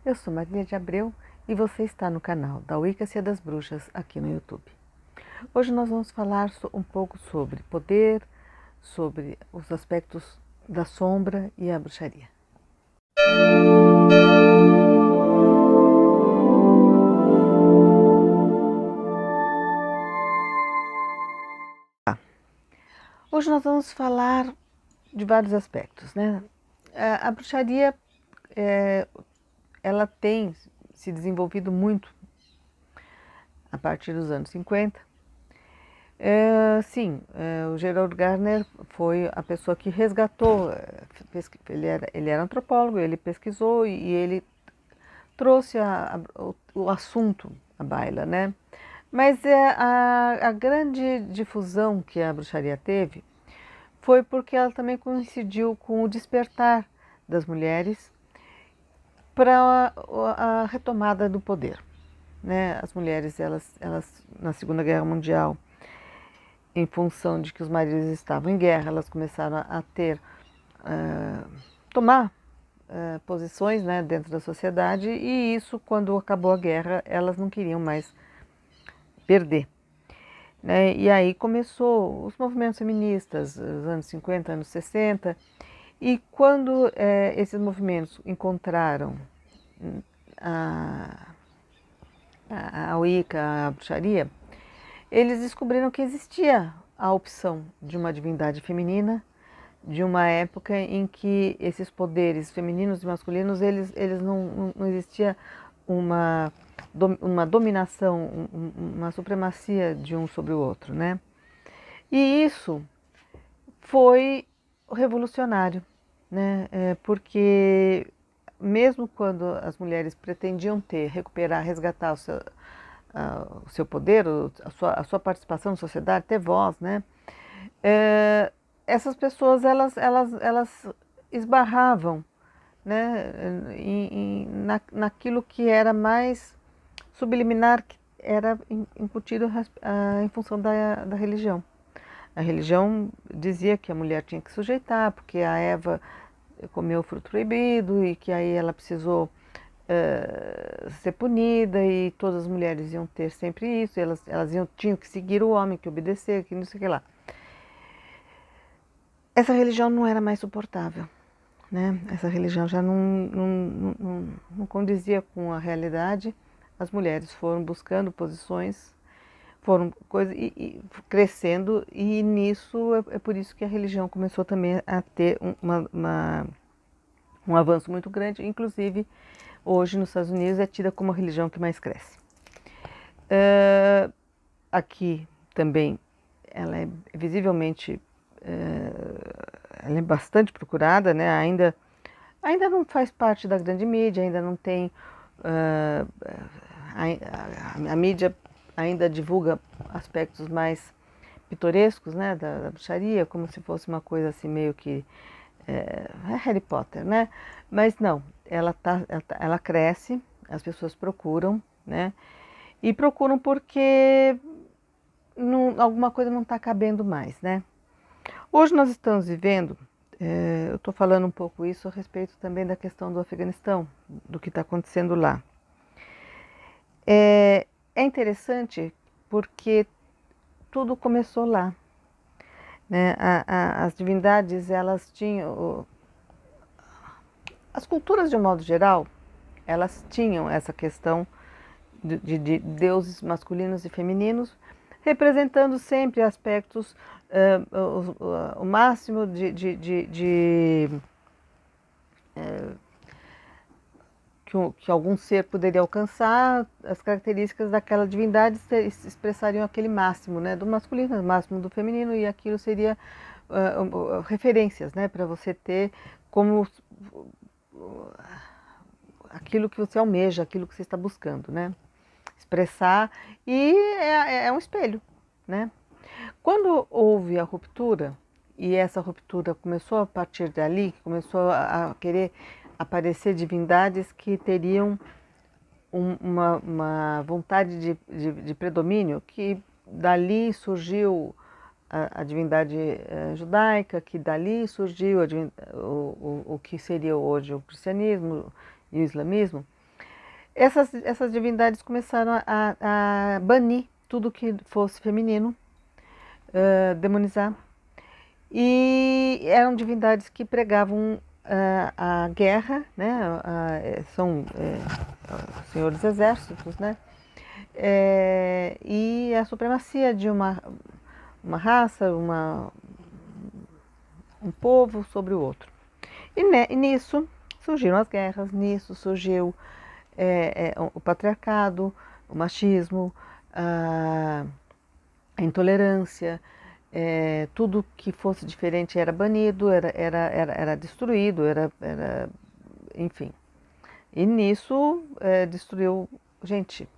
Eu sou Maria de Abreu e você está no canal da Wicca das Bruxas aqui no YouTube. Hoje nós vamos falar um pouco sobre poder, sobre os aspectos da sombra e a bruxaria. Hoje nós vamos falar de vários aspectos, né? A bruxaria, ela tem se desenvolvido muito a partir dos anos 50. Sim, o Gerald Gardner foi a pessoa que resgatou, ele era antropólogo, ele pesquisou e ele trouxe o assunto à baila, né? Mas a grande difusão que a bruxaria teve foi porque ela também coincidiu com o despertar das mulheres para a retomada do poder, né? As mulheres, elas na Segunda Guerra Mundial, em função de que os maridos estavam em guerra, elas começaram a ter, tomar posições, né, dentro da sociedade, e isso, quando acabou a guerra, elas não queriam mais perder, né? E aí começou os movimentos feministas, os anos 50, anos 60, e quando esses movimentos encontraram a, a Wicca, a bruxaria, eles descobriram que existia a opção de uma divindade feminina, de uma época em que esses poderes femininos e masculinos, eles não existia uma dominação, uma supremacia de um sobre o outro, né? E isso foi revolucionário, né? Porque mesmo quando as mulheres pretendiam recuperar, resgatar o seu poder, a sua participação na sociedade, ter voz, né? Essas pessoas elas esbarravam, né, naquilo que era mais subliminar, que era incutido em função da religião. A religião dizia que a mulher tinha que sujeitar, porque a Eva comeu o fruto proibido e que aí ela precisou ser punida, e todas as mulheres iam ter sempre isso, tinham que seguir o homem, que obedecer, que não sei o que lá. Essa religião não era mais suportável, né? Essa religião já não condizia com a realidade. As mulheres foram buscando posições, foram crescendo, e nisso é por isso que a religião começou também a ter um avanço muito grande. Inclusive, hoje nos Estados Unidos é tida como a religião que mais cresce. Aqui também ela é visivelmente, ela é bastante procurada, né? Ainda não faz parte da grande mídia, ainda não tem, a mídia ainda divulga aspectos mais pitorescos, né, da bruxaria, como se fosse uma coisa assim meio que é Harry Potter, né? Mas não, ela cresce, as pessoas procuram, né? E procuram porque alguma coisa não está cabendo mais, né? Hoje nós estamos vivendo, eu estou falando um pouco isso a respeito também da questão do Afeganistão, do que está acontecendo lá. É interessante porque tudo começou lá, né? As divindades, elas tinham, as culturas de um modo geral, elas tinham essa questão de deuses masculinos e femininos, representando sempre aspectos, o máximo que algum ser poderia alcançar. As características daquela divindade expressariam aquele máximo, né, do masculino, o máximo do feminino, e aquilo seria referências, né, para você ter como aquilo que você almeja, aquilo que você está buscando, né? Expressar, e é um espelho, né? Quando houve a ruptura, e essa ruptura começou a partir dali, começou a querer aparecer divindades que teriam uma vontade de predomínio, que dali surgiu a divindade judaica, que dali surgiu o que seria hoje o cristianismo e o islamismo. essas divindades começaram a banir tudo que fosse feminino, demonizar. E eram divindades que pregavam a guerra, né? São senhores exércitos, né? E a supremacia de uma raça, um povo sobre o outro. E nisso surgiram as guerras, nisso surgiu o patriarcado, o machismo, a intolerância, tudo que fosse diferente era banido, era destruído, enfim. E nisso destruiu. Gente,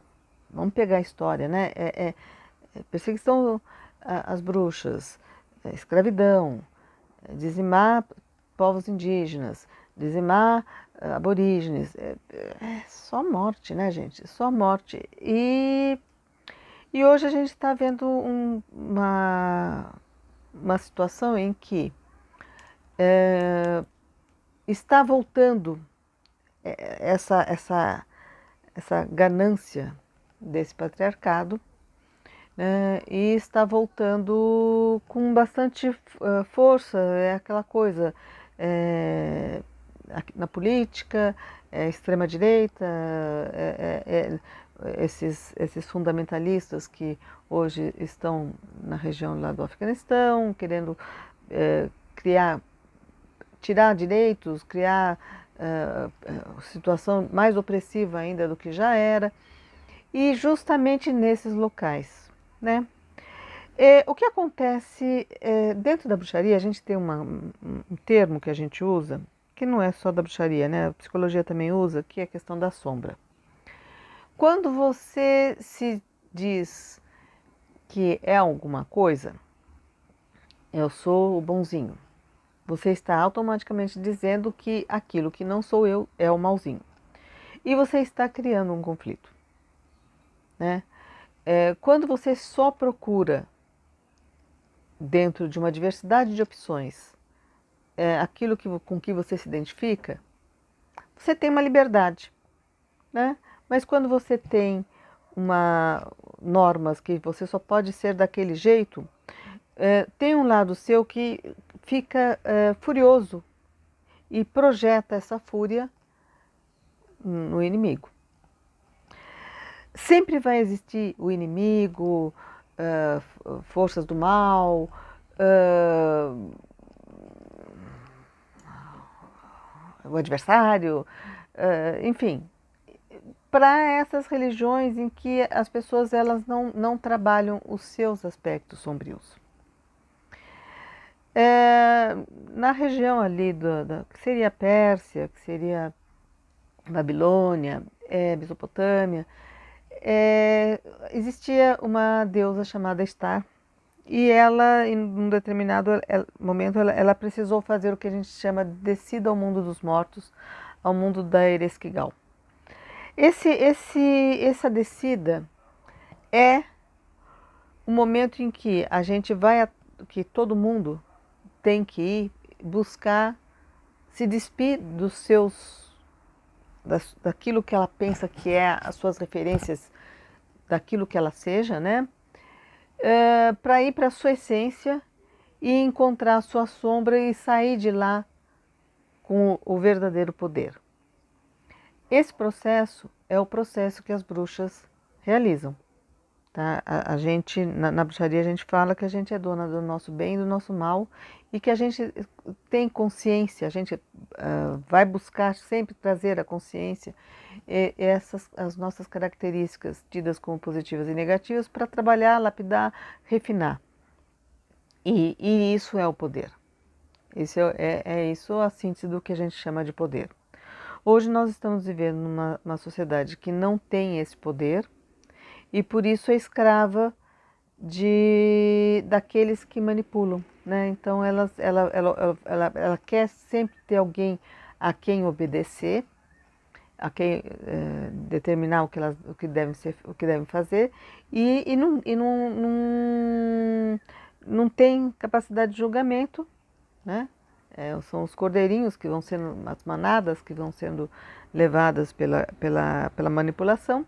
vamos pegar a história, né? Perseguição às bruxas, escravidão, dizimar povos indígenas, dizimar aborígenes. Só morte, né, gente? Só morte. E hoje a gente está vendo uma situação em que está voltando essa ganância desse patriarcado, né, e está voltando com bastante força, aquela coisa na política, extrema-direita, esses fundamentalistas que hoje estão na região lá do Afeganistão, querendo tirar direitos, criar situação mais opressiva ainda do que já era, e justamente nesses locais, né? O que acontece dentro da bruxaria, a gente tem um termo que a gente usa, que não é só da bruxaria, né? A psicologia também usa, que é a questão da sombra. Quando você se diz que é alguma coisa, eu sou o bonzinho, você está automaticamente dizendo que aquilo que não sou eu é o malzinho. E você está criando um conflito, né? Quando você só procura, dentro de uma diversidade de opções, aquilo com que você se identifica, você tem uma liberdade, né? Mas quando você tem normas que você só pode ser daquele jeito, tem um lado seu que fica furioso e projeta essa fúria no inimigo. Sempre vai existir o inimigo, forças do mal, o adversário, enfim, para essas religiões em que as pessoas elas não trabalham os seus aspectos sombrios. Na região ali que seria a Pérsia, que seria Babilônia, Mesopotâmia, existia uma deusa chamada Estar, e ela, em um determinado momento, ela precisou fazer o que a gente chama de descida ao mundo dos mortos, ao mundo da Ereskkigal. Essa descida é o momento em que a gente que todo mundo tem que ir buscar se despir daquilo que ela pensa que é as suas referências, daquilo que ela seja, né? Para ir para a sua essência e encontrar a sua sombra e sair de lá com o verdadeiro poder. Esse processo é o processo que as bruxas realizam. Tá? A gente, na bruxaria, a gente fala que a gente é dona do nosso bem e do nosso mal e que a gente tem consciência, a gente vai buscar sempre trazer a consciência as nossas características tidas como positivas e negativas para trabalhar, lapidar, refinar. E isso é o poder. Isso isso a síntese do que a gente chama de poder. Hoje nós estamos vivendo numa sociedade que não tem esse poder e por isso é escrava daqueles que manipulam, né? Então ela quer sempre ter alguém a quem obedecer, a quem determinar o que devem fazer e não tem capacidade de julgamento, né? São os cordeirinhos que vão sendo, as manadas que vão sendo levadas pela manipulação,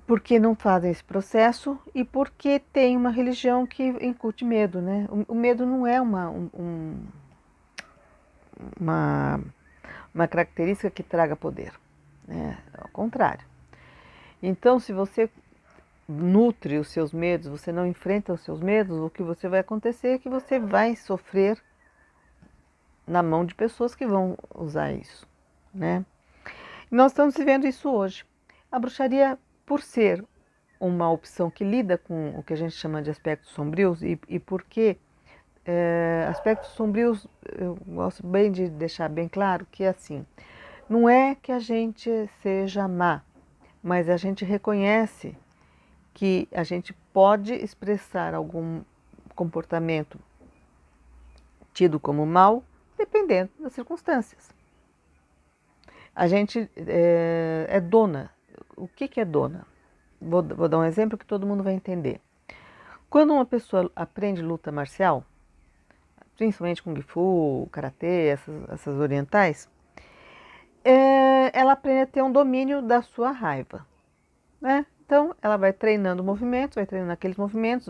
porque não fazem esse processo e porque tem uma religião que incute medo, né? O medo não é uma, uma característica que traga poder, né? Ao contrário. Então, se você nutre os seus medos, você não enfrenta os seus medos, o que você vai acontecer é que você vai sofrer na mão de pessoas que vão usar isso, né? E nós estamos vivendo isso hoje. A bruxaria, por ser uma opção que lida com o que a gente chama de aspectos sombrios e porque aspectos sombrios, eu gosto bem de deixar bem claro que é assim, não é que a gente seja má, mas a gente reconhece que a gente pode expressar algum comportamento tido como mal, dependendo das circunstâncias. A gente é dona. O que é dona? Vou dar um exemplo que todo mundo vai entender. Quando uma pessoa aprende luta marcial, principalmente Kung Fu, Karatê, essas orientais, ela aprende a ter um domínio da sua raiva, né? Então, ela vai treinando movimentos, vai treinando aqueles movimentos,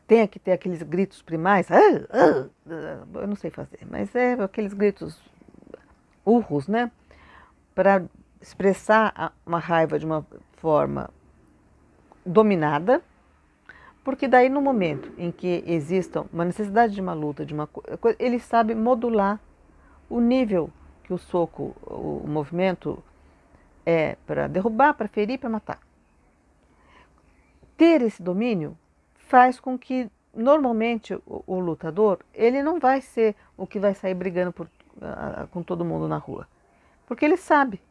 tem que ter aqueles gritos primais, eu não sei fazer, mas é aqueles gritos urros, né? Para expressar uma raiva de uma forma dominada, porque daí no momento em que exista uma necessidade de uma luta, de uma coisa, ele sabe modular o nível que o soco, o movimento é para derrubar, para ferir, para matar. Ter esse domínio faz com que normalmente o lutador, ele não vai ser o que vai sair brigando com todo mundo na rua, porque ele sabe.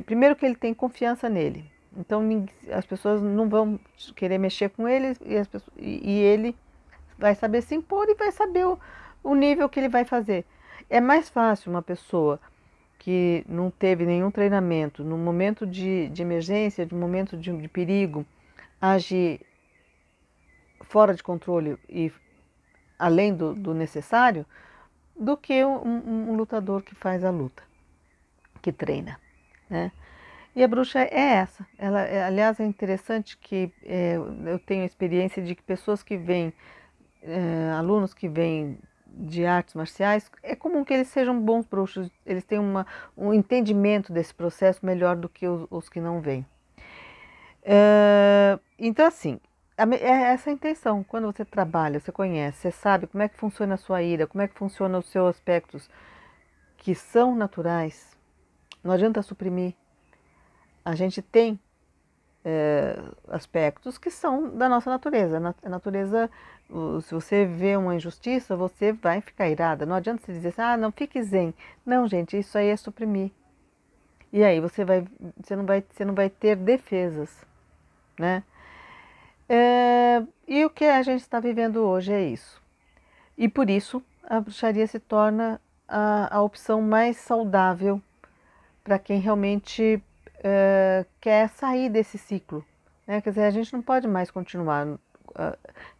Primeiro que ele tem confiança nele. Então as pessoas não vão querer mexer com ele e ele vai saber se impor e vai saber o nível que ele vai fazer. É mais fácil uma pessoa que não teve nenhum treinamento, no momento de emergência, de momento de perigo, agir fora de controle e além do necessário, do que um lutador que faz a luta, que treina, né? E a bruxa é essa. Aliás, é interessante que eu tenho a experiência de que pessoas que vêm, alunos que vêm de artes marciais, é comum que eles sejam bons bruxos, eles têm um entendimento desse processo melhor do que os que não vêm. Então, assim, é essa a intenção. Quando você trabalha, você conhece, você sabe como é que funciona a sua ira, como é que funcionam os seus aspectos que são naturais, não adianta suprimir. A gente tem aspectos que são da nossa natureza. A natureza, se você vê uma injustiça, você vai ficar irada. Não adianta você dizer assim, não, fique zen. Não, gente, isso aí é suprimir. E aí você não vai ter defesas, né? E o que a gente está vivendo hoje é isso. E por isso a bruxaria se torna a opção mais saudável para quem realmente quer sair desse ciclo, né? Quer dizer, a gente não pode mais continuar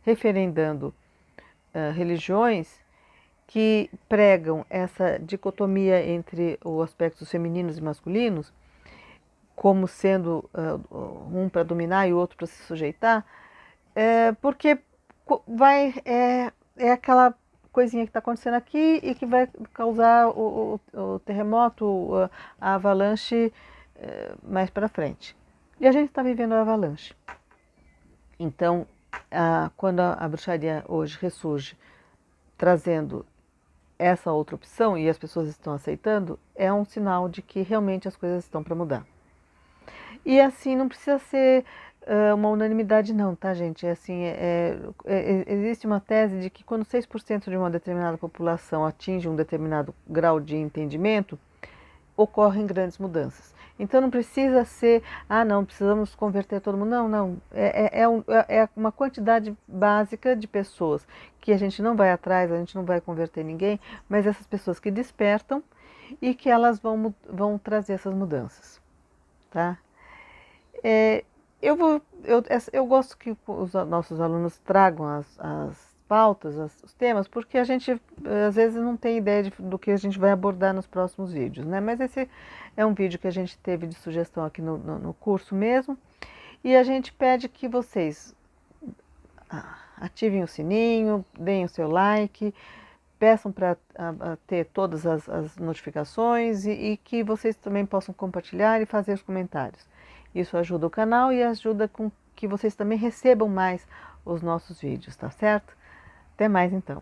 referendando religiões que pregam essa dicotomia entre os aspectos femininos e masculinos, como sendo um para dominar e o outro para se sujeitar, porque é aquela coisinha que está acontecendo aqui e que vai causar o terremoto, a avalanche mais para frente. E a gente está vivendo a avalanche. Então, quando a bruxaria hoje ressurge, trazendo essa outra opção e as pessoas estão aceitando, é um sinal de que realmente as coisas estão para mudar. E assim, não precisa ser uma unanimidade não, tá, gente? Existe uma tese de que quando 6% de uma determinada população atinge um determinado grau de entendimento, ocorrem grandes mudanças. Então não precisa ser, não, precisamos converter todo mundo. Não, não. É uma quantidade básica de pessoas que a gente não vai atrás, a gente não vai converter ninguém, mas essas pessoas que despertam e que elas vão trazer essas mudanças, tá? Eu gosto que os nossos alunos tragam as pautas, os temas, porque a gente às vezes não tem ideia do que a gente vai abordar nos próximos vídeos, né? Mas esse é um vídeo que a gente teve de sugestão aqui no curso mesmo, e a gente pede que vocês ativem o sininho, deem o seu like, peçam para ter todas as notificações e que vocês também possam compartilhar e fazer os comentários. Isso ajuda o canal e ajuda com que vocês também recebam mais os nossos vídeos, tá certo? Até mais então.